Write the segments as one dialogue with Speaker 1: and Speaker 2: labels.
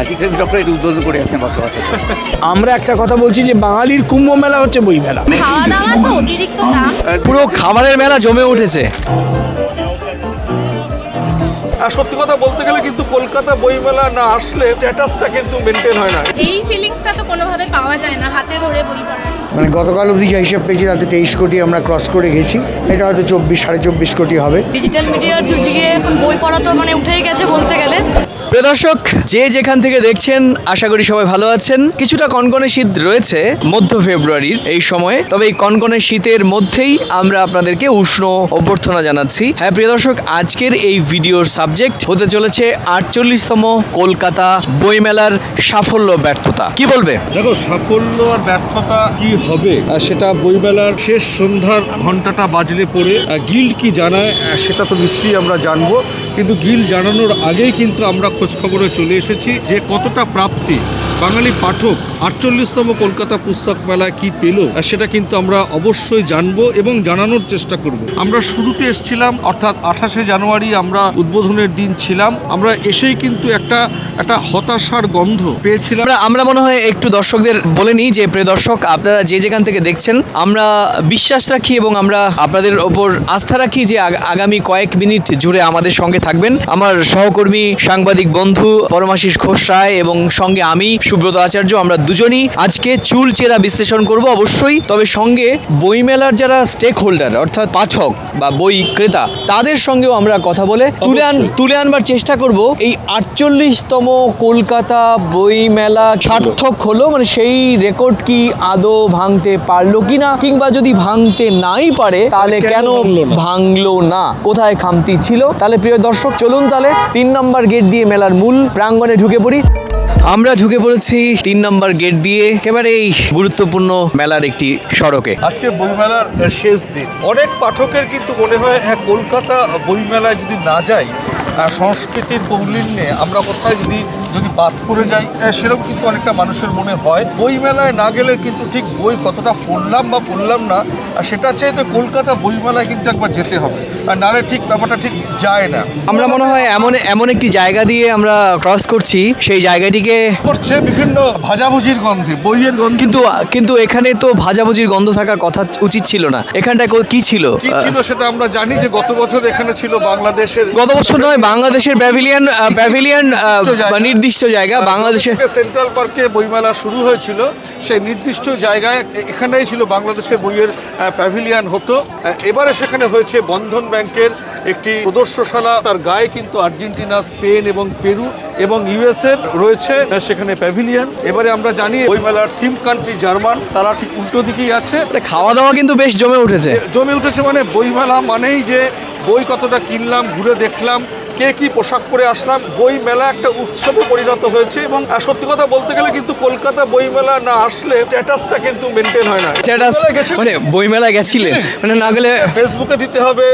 Speaker 1: ব্যতিক্রমী ডক্টর এটা উদ্বোধন করে যাচ্ছেন বছর।
Speaker 2: আমরা একটা কথা বলছি যে বাঙালির কুম্ভ মেলা হচ্ছে বই মেলা।
Speaker 3: খাওয়া দাওয়া তো অতিরিক্ত দাম,
Speaker 4: পুরো খাবারের মেলা জমে উঠেছে।
Speaker 5: আর সত্যি কথা বলতে গেলে কিন্তু কলকাতা বইমেলা না আসলে স্ট্যাটাসটা কিন্তু মেনটেন হয় না।
Speaker 3: এই ফিলিংসটা তো কোনোভাবে পাওয়া যায় না হাতে ধরে বই পড়া।
Speaker 2: মানে গতকাল অবধি যা হিসাব পেয়েছি তাতে 23 কোটি আমরা ক্রস করে গেছি, এটা হয়তো 24-24.5 কোটি হবে।
Speaker 6: ডিজিটাল মিডিয়ার যুগে এখন বই পড়া তো মানে উঠেই গেছে বলতে গেলে।
Speaker 4: প্রিয় দর্শক, যে যেখান থেকে দেখছেন আশা করি সবাই ভালো আছেন। কিছুটা কনকনে শীত রয়েছে মধ্য ফেব্রুয়ারির এই সময়ে, তবে এই কনকনে শীতের মধ্যেই আমরা আপনাদেরকে উষ্ণ অভ্যর্থনা জানাচ্ছি। হ্যাঁ প্রিয় দর্শক, আজকের এই ভিডিওর সাবজেক্ট হতে চলেছে 48তম কলকাতা বইমেলার সাফল্য ব্যর্থতা। কি বলবে?
Speaker 5: দেখো, সাফল্য আর ব্যর্থতা কি হবে সেটা বইমেলার শেষ সন্ধ্যার ঘন্টাটা বাজলে পরে গিল্ড কি জানায় সেটা তো নিশ্চয়ই আমরা জানবো, কিন্তু গিল্ড জানানোর আগেই কিন্তু আমরা খোঁজখবরে চলে এসেছি যে কতটা প্রাপ্তি বাঙালি পাঠক 48তম কলকাতা পুস্তক মেলায় কি পেল সেটা কিন্তু আমরা অবশ্যই জানবো এবং জানানোর চেষ্টা করব। আমরা শুরুতে এসেছিলাম, অর্থাৎ 28শে জানুয়ারি আমরা উদ্বোধনের দিন ছিলাম। আমরা এসেই কিন্তু একটা হতাশার গন্ধ পেয়েছিলাম।
Speaker 4: আমরা মনে হয় একটু দর্শকদের বলে নিই যে প্রিয় দর্শক, আপনারা যে যেখান থেকে দেখছেন আমরা বিশ্বাস রাখি এবং আমরা আপনাদের ওপর আস্থা রাখি যে আগামী কয়েক মিনিট জুড়ে আমাদের সঙ্গে থাকবেন। আমার সহকর্মী সাংবাদিক বন্ধু পরমাশিস ঘোষ রায় এবং সঙ্গে আমি সুব্রত আচার্য, আমরা দুজনই আজকে চুল চেরা বিশ্লেষণ করব অবশ্যই। তবে সঙ্গে বইমেলার যারা স্টেক হোল্ডার অর্থাৎ পাঠক বা বই ক্রেতা তাদের সঙ্গেও আমরা কথা বলে তুলে আনবার চেষ্টা করব এই 48তম কলকাতা বইমেলা সার্থক হলো, মানে সেই রেকর্ড কি আদৌ ভাঙতে পারলো কিনা, কিংবা যদি ভাঙতে নাই পারে তাহলে কেন ভাঙলো না, কোথায় খামতি ছিল। তাহলে প্রিয় দর্শক চলুন তাহলে 3 নম্বর গেট দিয়ে মেলার মূল প্রাঙ্গণে ঢুকে পড়ি। আমরা ঢুকে পড়েছি 3 নম্বর গেট দিয়ে একেবারে এই গুরুত্বপূর্ণ মেলার একটি সড়কে।
Speaker 5: আজকে বইমেলার শেষ দিন, অনেক পাঠকের কিন্তু মনে হয় হ্যাঁ, কলকাতা বইমেলায় যদি না যাই, সংস্কৃতির কৌলিন্যে আমরা কোথায় যদি বাদ করে যাই, সেরকম কিন্তু অনেকটা মানুষের মনে হয়। বইমেলায় না গেলে কিন্তু ঠিক বই কতটা পড়লাম বা পড়লাম না সেটা চাইতে কলকাতা বইমেলায় কিন্তু একবার যেতে হবে, আর নাহলে ঠিক ব্যাপারটা ঠিক যায় না।
Speaker 4: আমরা মনে হয় এমন একটি জায়গা দিয়ে আমরা ক্রস করছি, সেই জায়গাটিকে
Speaker 5: করছে বিভিন্ন ভাজাভুজির গন্ধে, বইয়ের গন্ধ।
Speaker 4: কিন্তু এখানে তো ভাজাভুজির গন্ধ থাকার কথা উচিত ছিল না। এখানটায় কি ছিল
Speaker 5: সেটা আমরা জানি যে গত বছর এখানে ছিল বাংলাদেশের,
Speaker 4: গত বছর নয়, বাংলাদেশের প্যাভিলিয়ন নির্দিষ্ট জায়গা, বাংলাদেশের
Speaker 5: সেন্ট্রাল পার্কে বইমেলা শুরু হয়েছিল, সেই নির্দিষ্ট জায়গায় এখানেই ছিল বাংলাদেশের বইয়ের প্যাভিলিয়ন হতো। এবারে সেখানে হয়েছে বন্ধন ব্যাংকের একটি প্রদর্শনশালা, তার গায়ে কিন্তু আর্জেন্টিনা, স্পেন এবং পেরু এবং ইউএসএ রয়েছে সেখানে প্যাভিলিয়ন। এবারে আমরা জানি বইমেলার থিম কান্ট্রি জার্মান, তারা ঠিক উল্টো দিকেই আছে।
Speaker 4: খাওয়া দাওয়া কিন্তু বেশ জমে উঠেছে।
Speaker 5: মানে বইমেলা মানেই যে বই কতটা কিনলাম, ঘুরে দেখলাম, কে কি পোশাক পরে আসলাম, বই মেলা একটা উৎসবে পরিণত হয়েছে। এবং সত্যি কথা বলতে গেলে কিন্তু কলকাতা বই মেলা না আসলে স্ট্যাটাসটা কিন্তু মেনটেন হয় না।
Speaker 4: স্ট্যাটাস মানে বই মেলায় গেছিলেন মানে না গেলে
Speaker 5: ফেসবুকে দিতে হবে,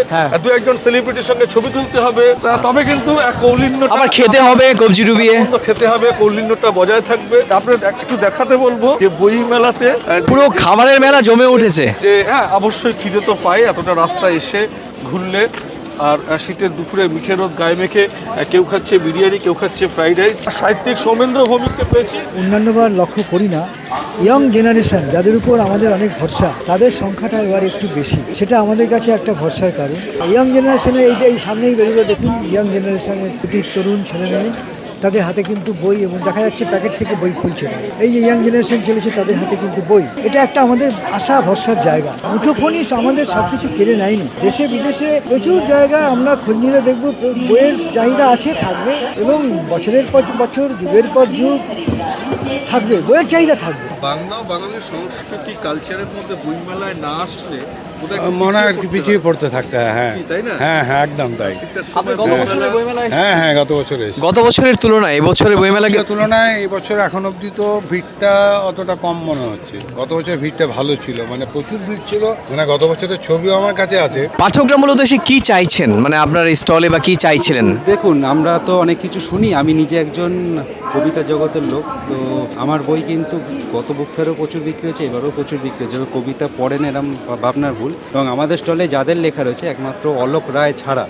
Speaker 5: দু একজন সেলিব্রিটির সঙ্গে ছবি তুলতে হবে, তবে কিন্তু কৌলিন্য
Speaker 4: আবার খেতে হবে, কবজি ডুবিয়ে
Speaker 5: খেতে হবে, কৌলিন্যটা বজায় থাকবে। আপনার একটু দেখাতে বলবো যে বই মেলাতে
Speaker 4: পুরো খাবারের মেলা জমে উঠেছে।
Speaker 5: যে হ্যাঁ, অবশ্যই খিদে তো পাই এতটা রাস্তা এসে ঘুরলে, আর শীতের দুপুরে মিঠে রোদ গায়ে মেখে কেউ খাচ্ছে বিরিয়ানি, কেউ খাচ্ছে ফ্রাইড রাইস। সাহিত্যিক সৌমেন্দ্র ভৌমিককে পেয়েছি।
Speaker 7: অন্যান্যবার লক্ষ্য করি না, ইয়ং জেনারেশন যাদের উপর আমাদের অনেক ভরসা, তাদের সংখ্যাটা এবার একটু বেশি, সেটা আমাদের কাছে একটা ভরসার কারণ। ইয়ং জেনারেশনের এই সামনেই বেরোবে, দেখুন ইয়ং জেনারেশনের দুটি তরুণ ছেলে মেয়ে, তাদের হাতে কিন্তু বই, এবং দেখা যাচ্ছে প্যাকেট থেকে বই খুলছে না। এই যে ইয়াং জেনারেশন চলেছে তাদের হাতে কিন্তু বই, এটা একটা আমাদের আশা ভরসার জায়গা। মুঠোফোনই আমাদের সবকিছু কেড়ে নেয়নি, দেশে বিদেশে প্রচুর জায়গায় আমরা খোঁজ নিলে দেখবো বইয়ের চাহিদা আছে, থাকবে, এবং বছরের পর বছর, যুগের পর যুগ থাকবে, বইয়ের চাহিদা থাকবে।
Speaker 5: বাংলা বাঙালির সংস্কৃতি কালচারের মধ্যে বইমেলায় না আসলে
Speaker 8: মনে হয় পিছিয়ে পড়তে থাকতে হয়। হ্যাঁ হ্যাঁ হ্যাঁ, একদম তাই। হ্যাঁ,
Speaker 4: গত বছরের তুলনায় এবছরের বইমেলার
Speaker 8: তুলনায় এই বছর এখন অবধি তো ভিড়টা অতটা কম মনে হচ্ছে। গত বছর ভিড়টা ভালো ছিল, মানে প্রচুর ভিড় ছিল, মানে গত বছরের ছবিও আমার কাছে আছে।
Speaker 4: পাঠকরা মূলত এসে কি চাইছেন, মানে আপনার স্টলে বা কি চাইছিলেন?
Speaker 9: দেখুন, আমরা তো অনেক কিছু শুনি, আমি নিজে একজন কবিতা জগতের লোক, তো আমার বই কিন্তু গত বুক ফেয়ারও প্রচুর বিক্রি হয়েছে, এবারও প্রচুর বিক্রি হয়েছে। এবার কবিতা পড়েন এরম ভাবনার ভুল। এবং আমাদের স্টলে যাদের লেখা রয়েছে একমাত্র অলোক রায় ছাড়া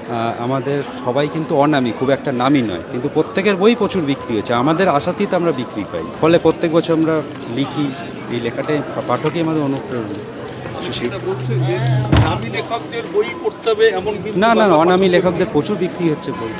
Speaker 9: আমাদের সবাই কিন্তু অনামী, খুব একটা নামই নয়, কিন্তু প্রত্যেকের বই প্রচুর বিক্রি হয়েছে। আমাদের আশাতীত আমরা বিক্রি পাই, ফলে প্রত্যেক বছর আমরা লিখি। এই লেখাটাই পাঠকই আমাদের অনুপ্রেরণা। না না, অনামী লেখকদের প্রচুর বিক্রি হচ্ছে বই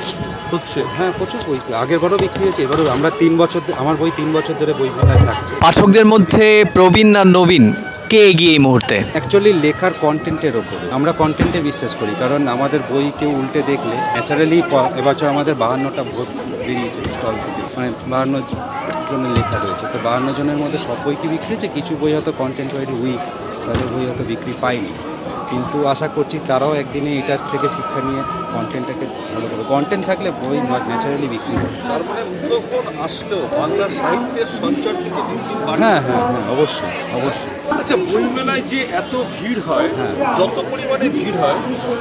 Speaker 9: হচ্ছে। হ্যাঁ, প্রচুর বই, আগের বারও বিক্রি হয়েছে, এবারও। আমরা 3 বছর, আমার বই 3 বছর ধরে বই মেলায় থাকছে।
Speaker 4: পাঠকদের মধ্যে প্রবীণ না নবীন কে এগিয়ে এই মুহূর্তে?
Speaker 9: অ্যাকচুয়ালি লেখার কন্টেন্টের ওপরে আমরা কন্টেন্টে বিশ্বাস করি, কারণ আমাদের বই কেউ উল্টে দেখলে ন্যাচারালি এবছর আমাদের 52টা ভোট বেরিয়েছে স্টল থেকে, মানে 52 জনের লেখা রয়েছে। তো 52 জনের মধ্যে সব বই কি বিক্রি হয়েছে? কিছু বই হয়তো কন্টেন্ট ওয়াইজ উইক, তাদের বই হয়তো বিক্রি পায়নি, কিন্তু আশা করছি তারাও একদিনে এটার থেকে শিক্ষা নিয়ে কন্টেন্টটাকে ভালো করবে। কন্টেন্ট থাকলে বই ন্যাচারালি বিক্রি হচ্ছে।
Speaker 5: তার মানে উদ্ভাবন আসলেও বাংলা সাহিত্যের সঞ্চার কিন্তু দিন দিন বাড়ছে।
Speaker 9: হ্যাঁ হ্যাঁ হ্যাঁ, অবশ্যই অবশ্যই।
Speaker 5: আচ্ছা, বইমেলায় যে এত ভিড় হয়, যত পরিমাণে ভিড় হয়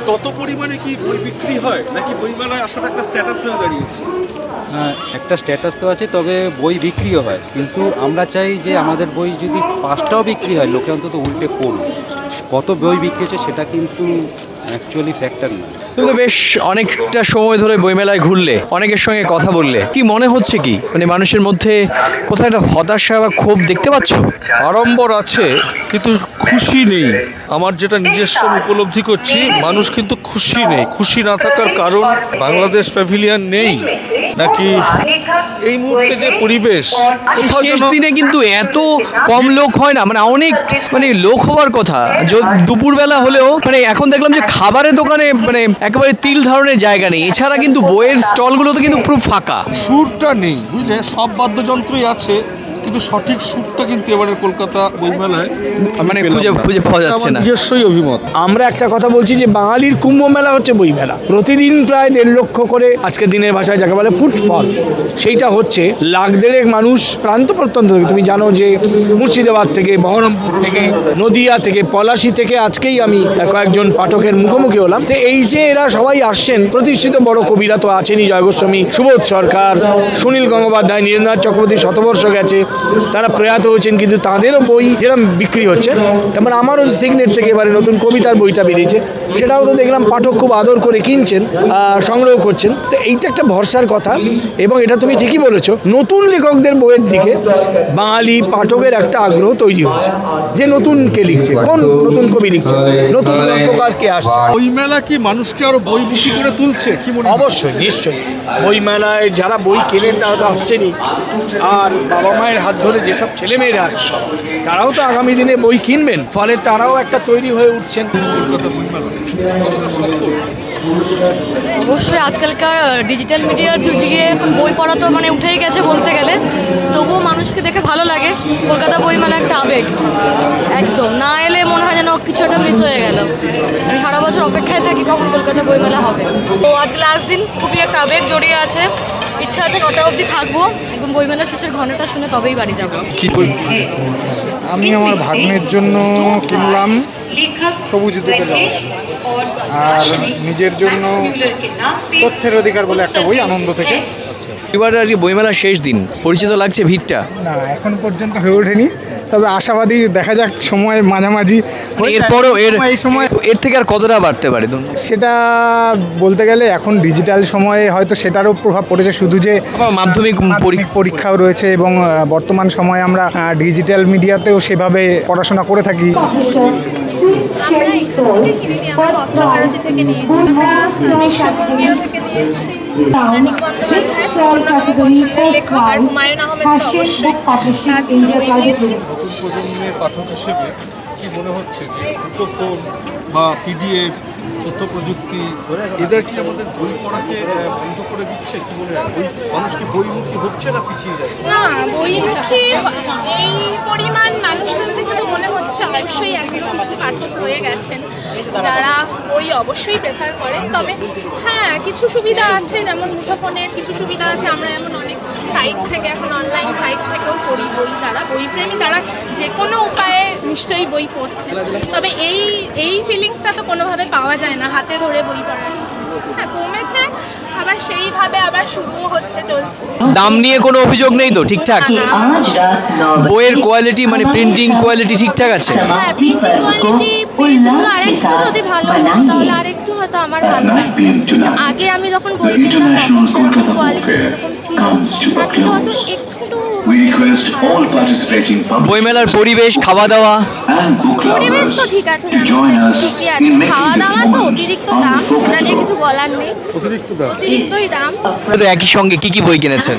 Speaker 5: তত পরিমাণে কি বই বিক্রি হয়, নাকি বইমেলায় আসাটা একটা স্ট্যাটাস হয়ে দাঁড়িয়েছে?
Speaker 9: একটা স্ট্যাটাস তো আছে, তবে বই বিক্রিও হয়, কিন্তু আমরা চাই যে আমাদের বই যদি 5টাও বিক্রি হয়, লোকে অন্তত উল্টে পড়ুক। কত বই বিক্রি হচ্ছে সেটা কিন্তু অ্যাকচুয়ালি ফ্যাক্টর না।
Speaker 4: তুমি তো বেশ অনেকটা সময় ধরে বইমেলায় ঘুরলে, অনেকের সঙ্গে কথা বললে, কি মনে হচ্ছে কি মানে মানুষের মধ্যে কোথাও একটা হতাশা বা ক্ষোভ দেখতে পাচ্ছ?
Speaker 5: আড়ম্বর আছে কিন্তু খুশি নেই। আমার যেটা নিজস্ব উপলব্ধি করছি, মানুষ কিন্তু খুশি নেই। খুশি না থাকার কারণ বাংলাদেশ প্যাভিলিয়ন নেই, নাকি এই মুহূর্তে যে পরিবেশ, কোথাও
Speaker 4: শেষ
Speaker 5: যেন
Speaker 4: দিনে কিন্তু এত কম লোক হয় না, মানে অনেক মানে লোক হওয়ার কথা। দুপুরবেলা হলেও মানে এখন দেখলাম যে খাবারের দোকানে মানে একেবারে তিল ধারণের জায়গা নেই। এছাড়া কিন্তু বইয়ের স্টলগুলোতে কিন্তু পুরো ফাঁকা,
Speaker 5: সুরটা নেই, বুঝলে? সব বাদ্যযন্ত্রই আছে, কিন্তু সঠিক সুরটা কিন্তু এবারে কলকাতা বইমেলায়
Speaker 4: মানে খুঁজে পাওয়া যাচ্ছে না।
Speaker 5: নিজস্বই অভিমত।
Speaker 10: আমরা একটা কথা বলছি যে বাঙালির কুম্ভ মেলা হচ্ছে বই মেলা। প্রতিদিন প্রায় 1.5 লক্ষ করে, আজকের দিনের ভাষায় যাকে বলে ফুটফল, সেইটা হচ্ছে 1.5 লাখ মানুষ প্রান্ত প্রত্যন্ত থেকে। তুমি জানো যে মুর্শিদাবাদ থেকে, বহরমপুর থেকে, নদিয়া থেকে, পলাশী থেকে আজকেই আমি কয়েকজন পাঠকের মুখোমুখি হলাম। তো এই যে এরা সবাই আসছেন, প্রতিষ্ঠিত বড় কবিরা তো আছেনই, জয় গোস্বামী, সুবোধ সরকার, সুনীল গঙ্গোপাধ্যায়, নীরেন্দ্রনাথ চক্রবর্তী শতবর্ষ গেছে, তারা প্রয়াত হয়েছেন, কিন্তু তাদেরও বই যেরকম বিক্রি হচ্ছে, তেমন আমারও সিগনেট থেকে এবারে নতুন কবিতার বইটা বেরিয়েছে, সেটাও তো দেখলাম পাঠক খুব আদর করে কিনছেন, সংগ্রহ করছেন। তো এইটা একটা ভরসার কথা। এবং এটা তুমি ঠিকই বলেছো, নতুন লেখকদের বইয়ের দিকে বাঙালি পাঠকের একটা আগ্রহ তৈরি হচ্ছে, যে নতুন কে লিখছে, কোন নতুন কবি লিখছে, নতুন গল্পকার কে আসছে।
Speaker 5: বইমেলা কি মানুষকে আরো বই বিক্রি করে তুলছে? কি মনে হয়?
Speaker 10: অবশ্যই, নিশ্চয়ই। বইমেলায় যারা বই কেনেন তারা তো আসছেনই, আর বাবা মায়ের হাত ধরে যেসব ছেলেমেয়েরা আসছে তারাও তো আগামী দিনে বই কিনবেন, ফলে তারাও একটা তৈরি হয়ে উঠছেন।
Speaker 5: কলকাতা বইমেলা কতটা সফল?
Speaker 6: অবশ্যই আজকালকার ডিজিটাল মিডিয়ার যুগে এখন বই পড়া তো মানে উঠেই গেছে বলতে গেলে, তবুও মানুষকে দেখে ভালো লাগে। কলকাতা বইমেলা একটা আবেগ, একদম না এলে মনে হয় যেন কিছু একটা মিস হয়ে গেল। মানে সারা বছর অপেক্ষায় থাকি কখন কলকাতা বইমেলা হবে। তো আজকে লাস্ট দিন, খুবই একটা আবেগ জড়িয়ে আছে। ইচ্ছা আছে 9টা অবধি থাকবো, একদম বইমেলা শেষের ঘন্টাটা শুনে তবেই বাড়ি যাবো।
Speaker 5: কি বই?
Speaker 2: আমি আমার ভাগ্নের জন্য কিনলাম সবুজ দ্বীপের রহস্য, আর নিজের জন্য তথ্যের অধিকার বলে একটা বই, আনন্দ থেকে।
Speaker 4: এবার আর কি বইমেলার শেষ দিন, পরিচিত লাগছে ভিড়টা?
Speaker 2: না, এখন পর্যন্ত হয়ে ওঠেনি, তবে আশাবাদী, দেখা যাক সময় মাঝামাঝি।
Speaker 4: এরপরও
Speaker 2: এই সময়
Speaker 4: এর থেকে আর কতটা বাড়তে পারে?
Speaker 2: সেটা বলতে গেলে এখন ডিজিটাল সময়ে হয়তো সেটারও প্রভাব পড়েছে, শুধু যে
Speaker 4: মাধ্যমিক
Speaker 2: পরীক্ষাও রয়েছে, এবং বর্তমান সময়ে আমরা ডিজিটাল মিডিয়াতেও সেভাবে পড়াশোনা করে থাকি।
Speaker 3: আমরা এখান থেকে কিনিনি, আমরা পত্রভারতী থেকে নিয়েছি, আমরা বিশ্ববঙ্গীয় থেকে নিয়েছি। মানিক বন্দ্যোপাধ্যায় অন্যতম পছন্দের লেখক, আর হুমায়ুন আহমেদ তো অবশ্যই, তার দুটো বই নিয়েছি।
Speaker 5: নতুন প্রজন্মের পাঠক হিসেবে কি মনে হচ্ছে যে মুঠোফোন বা পিডিএফ, তথ্য প্রযুক্তি, এদের কি আমাদের বই পড়াকে বন্ধ করে দিচ্ছে? কি মনে হয়, মানুষ কি বইমুখী হচ্ছে না পিছিয়ে যাচ্ছে?
Speaker 3: না, বইমুখী এই পরিমাণ মানুষজন দেখে তো মনে হচ্ছে অবশ্যই এখনও কিছু পাঠক রয়ে গেছেন যারা বই অবশ্যই প্রেফার করেন। তবে হ্যাঁ, কিছু সুবিধা আছে, যেমন মুঠোফোনের কিছু সুবিধা আছে। আমরা এমন অনেক সাইট থেকে, এখন অনলাইন সাইট থেকেও পড়ি বই। যারা বইপ্রেমী তারা যে কোনো উপায়ে নিশ্চয়ই বই পড়ছেন। তবে এই ফিলিংসটা তো কোনোভাবে পাওয়া যায় না হাতে ধরে বই পড়ার। হ্যাঁ কমেছে, আবার সেইভাবে আবার শুরুও হচ্ছে, চলছে।
Speaker 4: দাম নিয়ে কোনো অভিযোগ নেই তো? ঠিকঠাক? বইয়ের কোয়ালিটি মানে প্রিন্টিং কোয়ালিটি ঠিকঠাক আছে?
Speaker 3: হ্যাঁ প্রিন্টিং কোয়ালিটি পেজগুলো আরেকটু যদি ভালো হতো তাহলে আরেকটু হয়তো আমার ভালো লাগতো। আগে আমি যখন বই কিনতাম তখন সেরকম কোয়ালিটি যেরকম ছিল তার থেকে হয়তো একটু
Speaker 4: বইমেলার পরিবেশ, খাওয়া দাওয়া?
Speaker 3: পরিবেশ তো ঠিক আছে, ঠিকই আছে। খাওয়া দাওয়া তো অতিরিক্ত দাম, সেটা নিয়ে কিছু বলার নেই, অতিরিক্তই দাম।
Speaker 4: তো একই সঙ্গে কি কি বই কিনেছেন?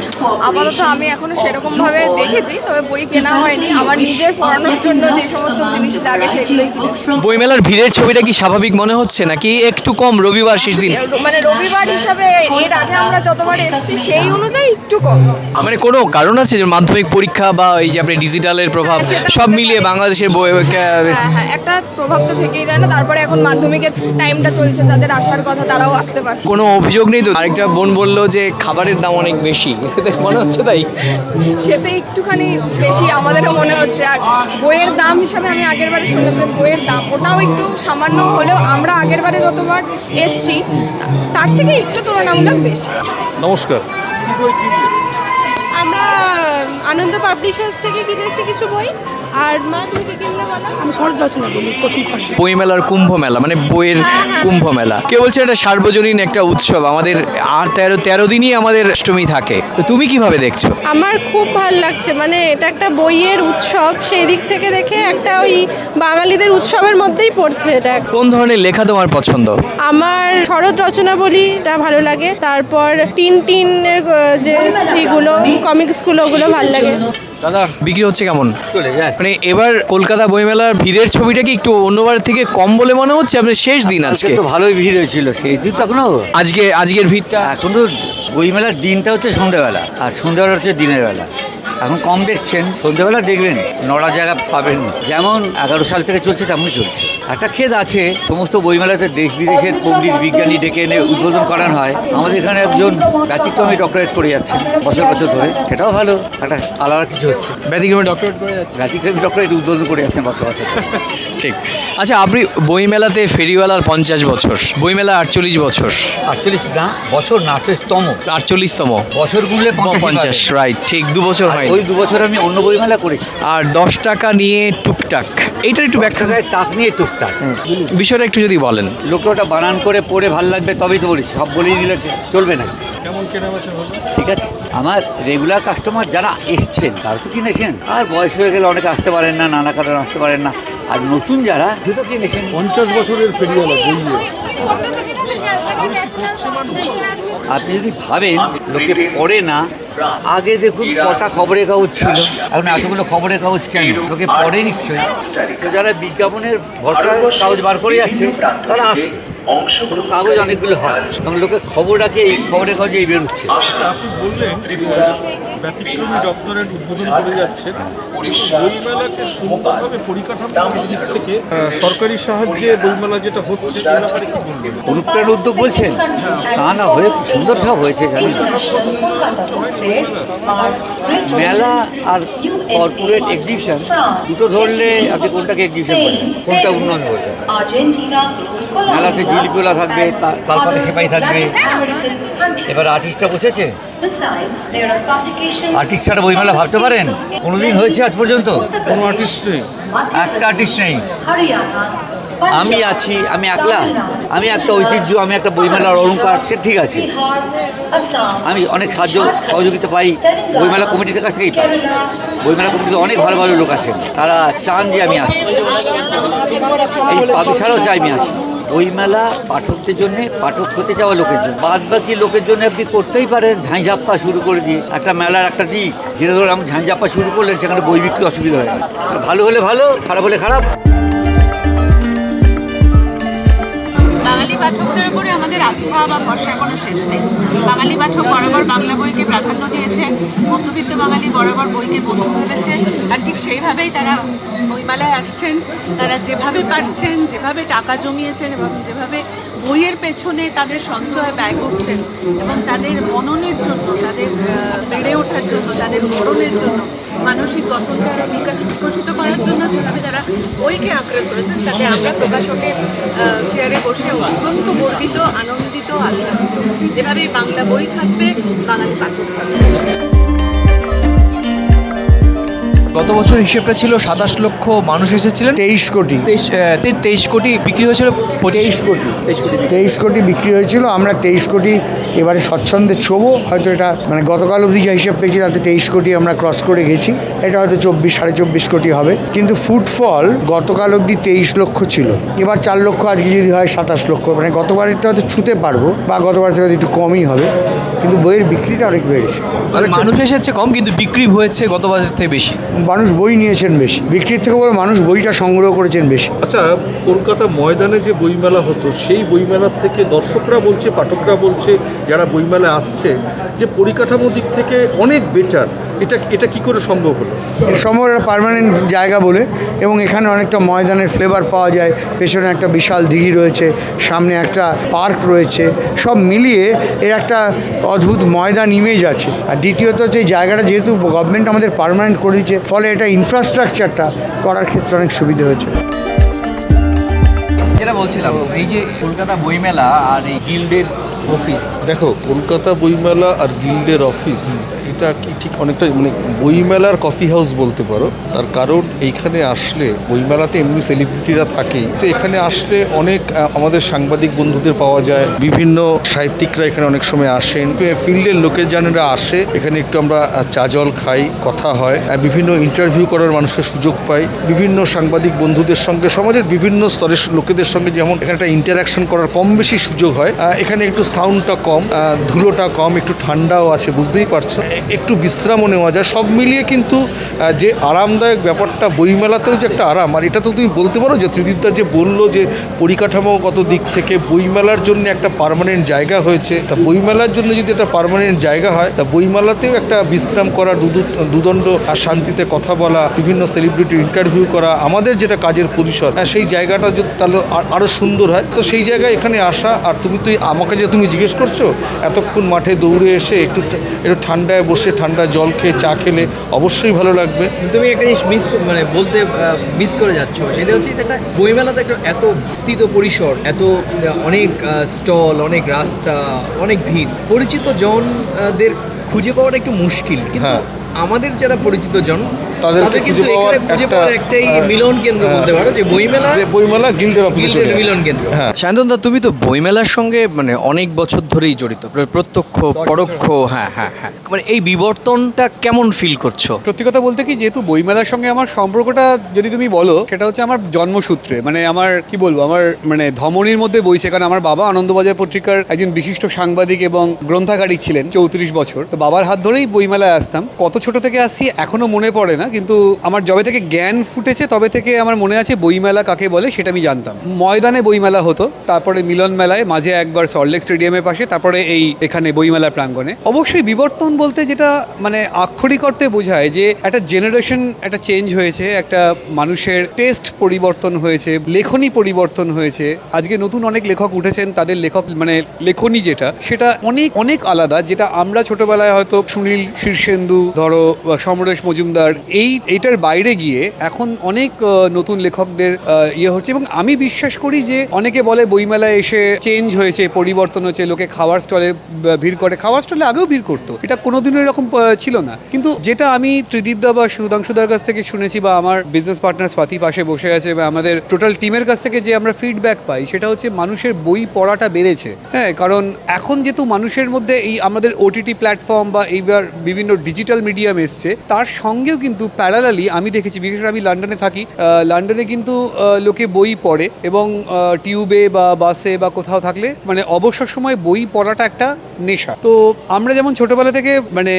Speaker 3: আপাতত আমি এখনো সেরকম ভাবে দেখেছি, তবে বই কেনা হয়নি। আমার নিজের পড়ানোর জন্য যে সমস্ত জিনিস লাগে সেগুলোই কিনেছি।
Speaker 4: বইমেলার ভিড়ের ছবিটা কি স্বাভাবিক মনে হচ্ছে নাকি একটু কম রবিবার শেষ দিন?
Speaker 3: মানে রবিবার হিসাবে এর আগে আমরা যতবার এসেছি সেই অনুযায়ী একটু কম।
Speaker 4: মানে কোনো কারণ আছে যে মাধ্যমিক পরীক্ষা বা এই যে আপনি ডিজিটালের প্রভাব সব মিলিয়ে বাংলাদেশের বই?
Speaker 3: হ্যাঁ একটা প্রভাব তো থেকেই যায় না। তারপরে এখন মাধ্যমিকের টাইমটা চলছে, যাদের আসার কথা তারাও আসতে পারছে।
Speaker 4: কোনো অভিযোগ নেই তো? আরেকটা বোন বললো যে খাবারের দাম অনেক বেশি, মনে হচ্ছে তাই?
Speaker 3: সেটা একটুখানি বেশি আমাদেরও মনে হচ্ছে। আর বইয়ের দাম হিসাবে আমি আগের বারে শুনলাম যে বইয়ের দাম ওটাও একটু সামান্য হলেও আমরা আগের বারে যতবার এসছি তার থেকে একটু তুলনামূলক বেশি।
Speaker 5: নমস্কার। কি বই কিনলে?
Speaker 3: আমরা আনন্দ পাবলিশার্স থেকে কিনেছি কিছু বই। আর মা তুমি কি কিনলে বলো? আমি শরৎ রচনা বলি প্রথম খণ্ড।
Speaker 4: বইমেলার কুম্ভ মেলা মানে বইয়ের কুম্ভ মেলা, কে বলছে এটা সার্বজনীন একটা উৎসব, আমাদের আর 13 দিনই আমাদের অষ্টমী থাকে। তো তুমি কিভাবে দেখছো?
Speaker 3: আমার খুব ভালো লাগছে, মানে এটা একটা বইয়ের উৎসব, সেই দিক থেকে দেখে একটা ওই বাঙালিদের উৎসবের মধ্যেই পড়ছে এটা।
Speaker 4: কোন ধরনের লেখা তোমার পছন্দ?
Speaker 3: আমার শরৎ রচনা বলিটা ভালো লাগে, তারপর টিনের যে স্ত্রীগুলো কমিক্সগুলো ওগুলো ভালো লাগে।
Speaker 4: দাদা বিক্রি হচ্ছে কেমন?
Speaker 1: চলে যায়।
Speaker 4: মানে এবার কলকাতা বইমেলার ভিড়ের ছবিটা কি একটু অন্যবার থেকে কম বলে মনে হচ্ছে? আপনার শেষ দিন আজকে
Speaker 1: তো ভালোই ভিড় হয়েছিল, সেই দিন তো এখনো।
Speaker 4: আজকের ভিড়টা
Speaker 1: এখন তো বইমেলার দিনটা হচ্ছে সন্ধ্যাবেলা, আর সন্ধ্যাবেলা হচ্ছে দিনের বেলা। এখন কম দেখছেন, সন্ধ্যাবেলা দেখবেন নড়া জায়গা পাবেন। যেমন 11 সাল থেকে চলছে তেমনই চলছে। একটা খেদ আছে, সমস্ত বইমেলাতে দেশ বিদেশের পণ্ডিত বিজ্ঞানী ডেকে এনে উদ্বোধন করানো হয়। আমাদের এখানে একজন ব্যতিক্রমী ডক্টরেট করে যাচ্ছেন বছর বছর ধরে, সেটাও ভালো, একটা আলাদা কিছু হচ্ছে।
Speaker 4: ব্যতিক্রমী ডক্টরেট করে যাচ্ছে,
Speaker 1: ব্যতিক্রমী ডক্টরেট উদ্বোধন করে যাচ্ছেন বছর বছর ধরে।
Speaker 4: ঠিক। আচ্ছা, আপনি বইমেলাতে ফেরিওয়ালার 50 বছর, বইমেলা 48 বছর।
Speaker 1: 48 না বছর না,
Speaker 4: 48তম
Speaker 1: বছর গুনলে
Speaker 4: 50, রাইট, ঠিক 2 বছর হয়।
Speaker 1: ওই 2 বছর আমি অন্য বইমেলা করেছি।
Speaker 4: আর 10 টাকা নিয়ে টুকটাক, এইটা একটু ব্যাখ্যা।
Speaker 1: টাক নিয়ে টুকটাক
Speaker 4: বিষয়টা একটু যদি বলেন।
Speaker 1: লোকে ওটা বানান করে পড়ে ভালো লাগবে তবেই তো বলেছি, সব বলেই দিলে চলবে না।
Speaker 5: কেমন কেনাবেচা হলো?
Speaker 1: ঠিক আছে, আমার রেগুলার কাস্টমার যারা এসছেন তারা তো কিনেছেন, আর বয়স হয়ে গেলে অনেকে আসতে পারেন না, নানা কারণে আসতে পারেন না, আর নতুন যারা দুটো কিনেছেন।
Speaker 5: 50 বছরের ফেরিওয়ালা বইয়ে
Speaker 1: আপনি যদি ভাবেন লোকে পড়ে না, আগে দেখুন কটা খবরের কাগজ ছিল, এখন এতগুলো খবরের কাগজ কেন? লোকে পড়ে নিশ্চয়ই। তো যারা বিজ্ঞাপনের ভরসায় কাগজ বার করে যাচ্ছে তারা আছে, কাগজ অনেকগুলো হয়, তখন লোকে খবর রাখে এই খবরের কাগজে এই বেরোচ্ছে।
Speaker 5: আপনি বললেন ব্যতিক্রমী ডক্টরেট উদ্বোধন করে যাচ্ছেন, বইমেলাকে সুন্দরভাবে পরিকাঠামোর দিক থেকে সরকারি সাহায্যে বইমেলা যেটা হচ্ছে এই ব্যাপারে কি বলবেন?
Speaker 1: অনুপ্রাণ উদ্যোগ বলছেন, তা না হয়ে সুন্দর সব হয়েছে জানি না। মেলা আর কর্পোরেট এক্সিবিশন দুটো ধরলে আপনি কোনটাকে এক্সিবিশন বলবেন, কোনটা উন্নয়ন বলবেন? মেলাতে জিলিপিওলা থাকবে, তালপাতে সেপাই থাকবে। এবার আর্টিস্টরা বসেছে, আর্টিস্ট ছাড়া বইমেলা ভাবতে পারেন? কোনোদিন হয়েছে আজ পর্যন্ত?
Speaker 5: কোনো আর্টিস্ট নেই,
Speaker 1: একটা আর্টিস্ট নেই। আমি আছি, আমি একলা, আমি একটা ঐতিহ্য, আমি একটা বইমেলার অলংকার, সে ঠিক আছে। আমি অনেক সাহায্য সহযোগিতা পাই বইমেলা কমিটির কাছ থেকেই পাই। বইমেলা কমিটিতে অনেক ভালো ভালো লোক আছেন, তারা চান যে আমি আসি, এই পাবলিশারও চাই আমি আসি। বইমেলা পাঠকদের জন্য, পাঠক হতে যাওয়া লোকের জন্য, বাদ বাকি লোকের জন্য আপনি করতেই পারেন ঝাঁঝাপ্পা শুরু করে দিয়ে। একটা মেলার একটা দিক যেটা ধরুন আমি ঝাঁঝাপ্পা শুরু করলেন, সেখানে বই বিক্রি অসুবিধা হয়, ভালো হলে ভালো, খারাপ হলে খারাপ।
Speaker 11: বাঙালি পাঠকদের উপরে আমাদের আস্থা বা ভরসার কোনো শেষ নেই। বাঙালি পাঠক বরাবর বাংলা বইকে প্রাধান্য দিয়েছে, মধ্যবিত্ত বাঙালি বরাবর বইকে বন্ধু ভেবেছে, আর ঠিক সেইভাবেই তারা বইমেলায় আসছেন। তারা যেভাবে পারছেন, যেভাবে টাকা জমিয়েছেন এবং যেভাবে বইয়ের পেছনে তাদের সঞ্চয় ব্যয় করছেন এবং তাদের মননের জন্য, তাদের বেড়ে ওঠার জন্য, তাদের মরণের জন্য, মানসিক গঠনকে আরও বিকশিত করার জন্য যেভাবে তারা বইকে আঁকড়ে ধরেছেন, তাতে আমরা প্রকাশকের চেয়ারে বসে অত্যন্ত গর্বিত, আনন্দিত আমরাও আপ্লাবিত। এভাবেই বাংলা বই থাকবে, বাঙালি পাঠক থাকবে।
Speaker 4: গত বছর হিসেবটা ছিল 27 লক্ষ মানুষ এসেছিলেন,
Speaker 2: 23 কোটি
Speaker 4: 23 কোটি বিক্রি হয়েছিল,
Speaker 2: 23 কোটি 23 কোটি বিক্রি হয়েছিল। আমরা 23 কোটি এবারে স্বচ্ছন্দে ছোবো, হয়তো এটা মানে গতকাল অবধি যে হিসাব পেয়েছি তাতে 23 কোটি আমরা ক্রস করে গেছি, এটা হয়তো 24-24.5 কোটি হবে। কিন্তু ফুটফল গতকাল অবধি 23 লক্ষ ছিল, এবার 4 লক্ষ, আজকে যদি হয় 27 লক্ষ, মানে গতবারেরটা হয়তো ছুতে পারবো বা গতবার থেকে একটু কমই হবে, কিন্তু বইয়ের বিক্রিটা অনেক বেড়েছে।
Speaker 4: মানুষ এসেছে কম কিন্তু বিক্রি হয়েছে গত বছর থেকে বেশি।
Speaker 2: মানুষ বই নিয়েছেন বেশি, বিক্রির থেকে বলে মানুষ বইটা সংগ্রহ করেছেন বেশি।
Speaker 5: আচ্ছা, কলকাতা ময়দানে যে বইমেলা হতো সেই বইমেলার থেকে দর্শকরা বলছে, পাঠকরা বলছে, যারা বইমেলায় আসছে যে পরিকাঠামো দিক থেকে অনেক বেটার। এটা কি করে সম্ভব হলো?
Speaker 2: সম্ভব একটা পার্মানেন্ট জায়গা বলে, এবং এখানে অনেকটা ময়দানের ফ্লেভার পাওয়া যায়। পেছনে একটা বিশাল দিঘি রয়েছে, সামনে একটা পার্ক রয়েছে, সব মিলিয়ে এর একটা অদ্ভুত ময়দান ইমেজ আছে। আর দ্বিতীয়ত হচ্ছে এই জায়গাটা যেহেতু গভর্নমেন্ট আমাদের পার্মানেন্ট করেছে, ফলে এটা ইনফ্রাস্ট্রাকচারটা করার ক্ষেত্রে অনেক সুবিধা হয়েছে।
Speaker 4: যেটা বলছিলাম, এই যে কলকাতা বইমেলা আর এই গিল্ডের অফিস,
Speaker 5: দেখো, কলকাতা বইমেলা আর গিল্ডের অফিস এটা কি ঠিক অনেকটা মানে বইমেলার কফি হাউস বলতে পারো। তার কারণ এইখানে আসলে বইমেলাতে এমনি সেলিব্রিটিরা থাকেই, তো এখানে আসলে অনেক আমাদের সাংবাদিক বন্ধুদের পাওয়া যায়, বিভিন্ন সাহিত্যিকরা এখানে অনেক সময় আসেন, ফিল্ডের লোকেজনেরা আসে, এখানে একটু আমরা চা জল খাই, কথা হয়, বিভিন্ন ইন্টারভিউ করার মানুষের সুযোগ পাই, বিভিন্ন সাংবাদিক বন্ধুদের সঙ্গে, সমাজের বিভিন্ন স্তরের লোকেদের সঙ্গে যেমন এখানে একটা ইন্টারাকশন করার কম বেশি সুযোগ হয়। এখানে একটু সাউন্ডটা কম, ধুলোটা কম, একটু ঠান্ডাও আছে, বুঝতেই পারছো, একটু বিশ্রামও নেওয়া যায়। সব মিলিয়ে কিন্তু যে আরামদায়ক ব্যাপারটা, বইমেলাতেও যে একটা আরাম, আর এটা তো তুমি বলতে পারো যে ত্রিদীপদা যে বললো যে পরিকাঠামোগত দিক থেকে বইমেলার জন্য একটা পার্মানেন্ট জায়গা হয়েছে, তা বইমেলার জন্য যদি একটা পার্মানেন্ট জায়গা হয়, তা বইমেলাতেও একটা বিশ্রাম করা, দুদণ্ড শান্তিতে কথা বলা, বিভিন্ন সেলিব্রিটির ইন্টারভিউ করা, আমাদের যেটা কাজের পরিসর, সেই জায়গাটা যদি তাহলে আরও সুন্দর হয়। তো সেই জায়গায় এখানে আসা, আর তুমি আমাকে যে তুমি জিজ্ঞেস করছো এতক্ষণ মাঠে দৌড়ে এসে একটু ঠান্ডায় বসে ঠান্ডা জল খেয়ে চা খেলে অবশ্যই ভালো লাগবে।
Speaker 4: তুমি একটা জিনিস বলতে মিস করে যাচ্ছ, সেটা হচ্ছে একটা বইমেলাতে একটা এত বিস্তৃত পরিসর, এত অনেক স্টল, অনেক রাস্তা, অনেক ভিড়, পরিচিত জনদের খুঁজে পাওয়াটা একটু মুশকিল, কিন্তু আমাদের যারা পরিচিত জন তাদের কিন্তু খুঁজে পাওয়ার একটাই মিলন কেন্দ্র বলতে পারো, যে বইমেলা গিল্ডের মিলন কেন্দ্র। হ্যাঁ, শান্তনদা, তুমি তো বইমেলার সঙ্গে মানে অনেক বছর ধরেই জড়িত, প্রত্যক্ষ পরোক্ষ। হ্যাঁ, মানে এই বিবর্তনটা কেমন ফিল করছো?
Speaker 12: সত্যি কথা বলতে কি, যেহেতু বইমেলার সঙ্গে আমার সম্পর্কটা যদি তুমি বলো, সেটা হচ্ছে আমার জন্মসূত্রে, মানে আমার কি বলবো, আমার মানে ধমনির মধ্যে বইছে। কারণ আমার বাবা আনন্দবাজার পত্রিকার একজন বিশিষ্ট সাংবাদিক এবং গ্রন্থাগারিক ছিলেন 34 বছর। তো বাবার হাত ধরেই বইমেলায় আসতাম। কত ছোট থেকে আসছি এখনো মনে পড়ে না, কিন্তু আমার যবে থেকে জ্ঞান ফুটেছে তবে থেকে আমার মনে আছে বইমেলা কাকে বলে সেটা আমি জানতাম। ময়দানে বইমেলা হতো, তারপরে মিলন মেলায়, মাঝে একবার সল্টলেক স্টেডিয়ামের পাশে, তারপরে এখানে বইমেলা প্রাঙ্গণে। অবশ্যই বিবর্তন বলতে যেটা মানে আক্ষরিক অর্থে বোঝায় যে একটা জেনারেশন একটা চেঞ্জ হয়েছে, একটা মানুষের টেস্ট পরিবর্তন হয়েছে, লেখনী পরিবর্তন হয়েছে। আজকে নতুন অনেক লেখক উঠেছেন, তাদের মানে লেখনী যেটা সেটা অনেক অনেক আলাদা, যেটা আমরা ছোটবেলায় হয়তো সুনীল শীর্ষেন্দু, ধরো সমরেশ মজুমদার, এইটার বাইরে গিয়ে এখন অনেক নতুন লেখকদের ইয়ে হচ্ছে। এবং আমি বিশ্বাস করি যে অনেকে বলে বইমেলায় এসে চেঞ্জ হয়েছে, পরিবর্তন হচ্ছে, লোকে খাওয়ার স্টলে ভিড় করে, খাওয়ার স্টলে আগেও ভিড় করতো, এটা কোনোদিনও এরকম ছিল না। কিন্তু যেটা আমি ত্রিদীপদা বা সুধাংশুদার কাছ থেকে শুনেছি, বা আমার বিজনেস পার্টনার স্বাতি পাশে বসে আছে, বা আমাদের টোটাল টিমের কাছ থেকে যে আমরা ফিডব্যাক পাই, সেটা হচ্ছে মানুষের বই পড়াটা বেড়েছে। হ্যাঁ, কারণ এখন যেহেতু মানুষের মধ্যে এই আমাদের ওটিটি প্ল্যাটফর্ম বা এইবার বিভিন্ন ডিজিটাল মিডিয়াম এসছে, তার সঙ্গেও কিন্তু প্যারালালি আমি দেখেছি, বিশেষ করে আমি লন্ডনে থাকি, লন্ডনে কিন্তু লোকে বই পড়ে, এবং টিউবে বা বাসে বা কোথাও থাকলে মানে অবসর সময় বই পড়াটা একটা নেশা। তো আমরা যেমন ছোটবেলা থেকে মানে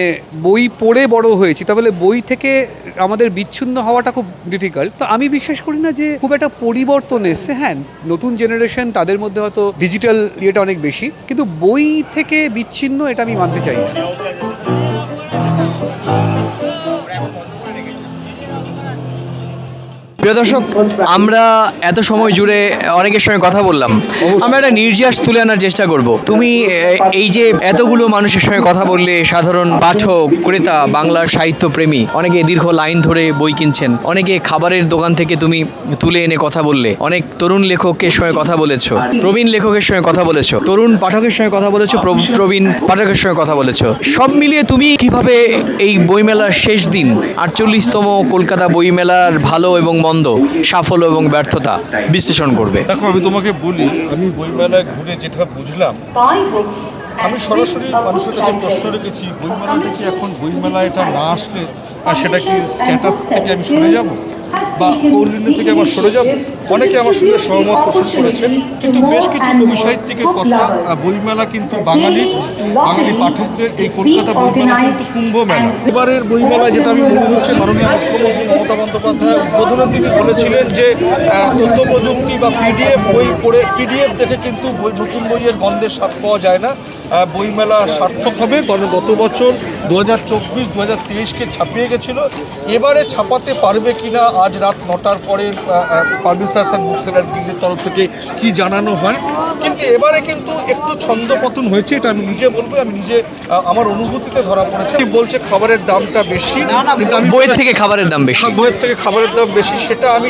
Speaker 12: বই পড়ে বড় হয়েছি, তাহলে বই থেকে আমাদের বিচ্ছিন্ন হওয়াটা খুব ডিফিকাল্ট। তো আমি বিশ্বাস করি না যে খুব একটা পরিবর্তন এসছে। হ্যাঁ, নতুন জেনারেশন, তাদের মধ্যে হয়তো ডিজিটাল ইয়েটা অনেক বেশি, কিন্তু বই থেকে বিচ্ছিন্ন এটা আমি মানতে চাই না।
Speaker 4: প্রিয় দর্শক, আমরা এত সময় জুড়ে অনেকের সঙ্গে কথা বললাম, আমরা একটা নির্যাস তুলে আনার চেষ্টা করব। তুমি এই যে এতগুলো মানুষের সঙ্গে কথা বললে, সাধারণ পাঠক, ক্রেতা, বাংলার সাহিত্য প্রেমী, অনেকে দীর্ঘ লাইন ধরে বই কিনছেন, অনেকে খাবারের দোকান থেকে তুমি তুলে এনে কথা বললে, অনেক তরুণ লেখকের সঙ্গে কথা বলেছো, প্রবীণ লেখকের সঙ্গে কথা বলেছো, তরুণ পাঠকের সঙ্গে কথা বলেছো, প্রবীণ পাঠকের সঙ্গে কথা বলেছো। সব মিলিয়ে তুমি কিভাবে এই বইমেলার শেষ দিন 48তম কলকাতা বইমেলার ভালো এবং মন্দ, সাফল্য এবং ব্যর্থতা বিশ্লেষণ করবে?
Speaker 5: দেখো, আমি তোমাকে বলি, আমি বইমেলায় ঘুরে যেটা বুঝলাম, আমি সরাসরি মানুষের কাছে প্রশ্ন রেখেছি, বইমেলাটা কি এখন বইমেলা এটা না আসলে আর সেটা কি স্ট্যাটাস থেকে আমি সরে যাব বা কৌলিন্য থেকে আমার সরে যাব? অনেকে আমার সঙ্গে সহমত পোষণ করেছেন, কিন্তু বেশ কিছু কবি সাহিত্যিকের কথা, বইমেলা কিন্তু বাঙালি পাঠকদের, এই কলকাতা বইমেলা কিন্তু কুম্ভ মেলা। এবারের বইমেলা যেটা আমি মনে হচ্ছে, মাননীয় মুখ্যমন্ত্রী মমতা বন্দ্যোপাধ্যায় উদ্বোধনের দিকে বলেছিলেন যে তথ্য প্রযুক্তি বা পিডিএফ বই পড়ে, পিডিএফ দেখে কিন্তু নতুন বইয়ের গন্ধের স্বাদ পাওয়া যায় না। বইমেলা সার্থক হবে, কারণ গত বছর 2024-2023কে ছাপিয়ে গেছিলো। এবারে ছাপাতে পারবে কিনা আজ রাত 9টার পরে পাবলিশার্স অ্যান্ড বুক সেলার্স গিল্ডের তরফ থেকে কি জানানো হয়। কিন্তু এবারে কিন্তু একটু ছন্দপতন হয়েছে, এটা আমি নিজে বলবো, আমি নিজে আমার অনুভূতিতে ধরা পড়েছে। বলছে খাবারের দামটা বেশি, কিন্তু আমি
Speaker 4: বইয়ের থেকে খাবারের দাম বেশি,
Speaker 5: বইয়ের থেকে খাবারের দাম বেশি,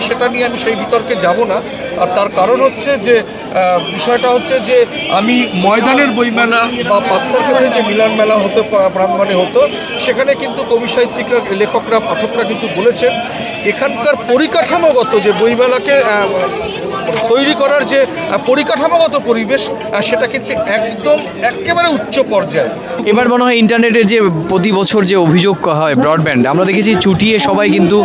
Speaker 5: সেটা নিয়ে আমি সেই বিতর্কে যাব না। আর তার কারণ হচ্ছে যে বিষয়টা হচ্ছে যে আমি ময়দানের বইমেলা বা পাকসার্কাসের যে মিলন মেলা হতো, প্রাঙ্গণে হতো, সেখানে কিন্তু কবি সাহিত্যিকরা, লেখকরা, পাঠকরা কিন্তু বলেছেন এখানকার পরিকাঠামোগত যে বইমেলাকে তৈরি করার যে পরিকাঠামোগত পরিবেশ, সেটা কিন্তু একদম একেবারে উচ্চ পর্যায়ে।
Speaker 4: এবার মনে হয় ইন্টারনেটের যে প্রতি বছর যে অভিযোগ হয় ব্রডব্যান্ড, আমরা দেখেছি চুটিয়ে সবাই কিন্তু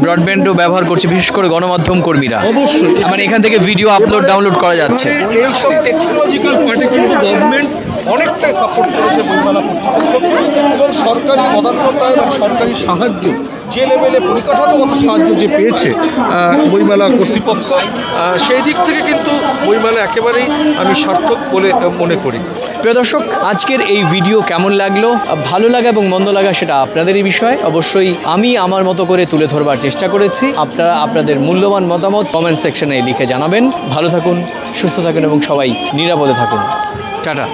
Speaker 4: ব্রডব্যান্ডও ব্যবহার করছে, বিশেষ করে গণমাধ্যম কর্মীরা।
Speaker 5: অবশ্যই,
Speaker 4: মানে এখান থেকে ভিডিও আপলোড ডাউনলোড করা যাচ্ছে।
Speaker 5: এইসব টেকনোলজিক্যাল পার্টি কিন্তু গভর্নমেন্ট অনেকটাই সাপোর্ট করেছে বইমেলা কর্তৃপক্ষকে, এবং সরকারি বদান্যতায় এবং সরকারি সাহায্য, যে লেভেলে পরিকাঠামোগত সাহায্য যে পেয়েছে বইমেলা কর্তৃপক্ষ, সেই দিক থেকে কিন্তু বইমেলা একেবারেই আমি সার্থক বলে মনে করি।
Speaker 4: প্রিয় দর্শক, আজকের এই ভিডিও কেমন লাগলো? ভালো লাগা এবং মন্দ লাগা সেটা আপনাদেরই বিষয়। অবশ্যই আমি আমার মতো করে তুলে ধরবার চেষ্টা করেছি। আপনারা আপনাদের মূল্যবান মতামত কমেন্ট সেকশনে লিখে জানাবেন। ভালো থাকুন, সুস্থ থাকুন এবং সবাই নিরাপদে থাকুন। টাটা।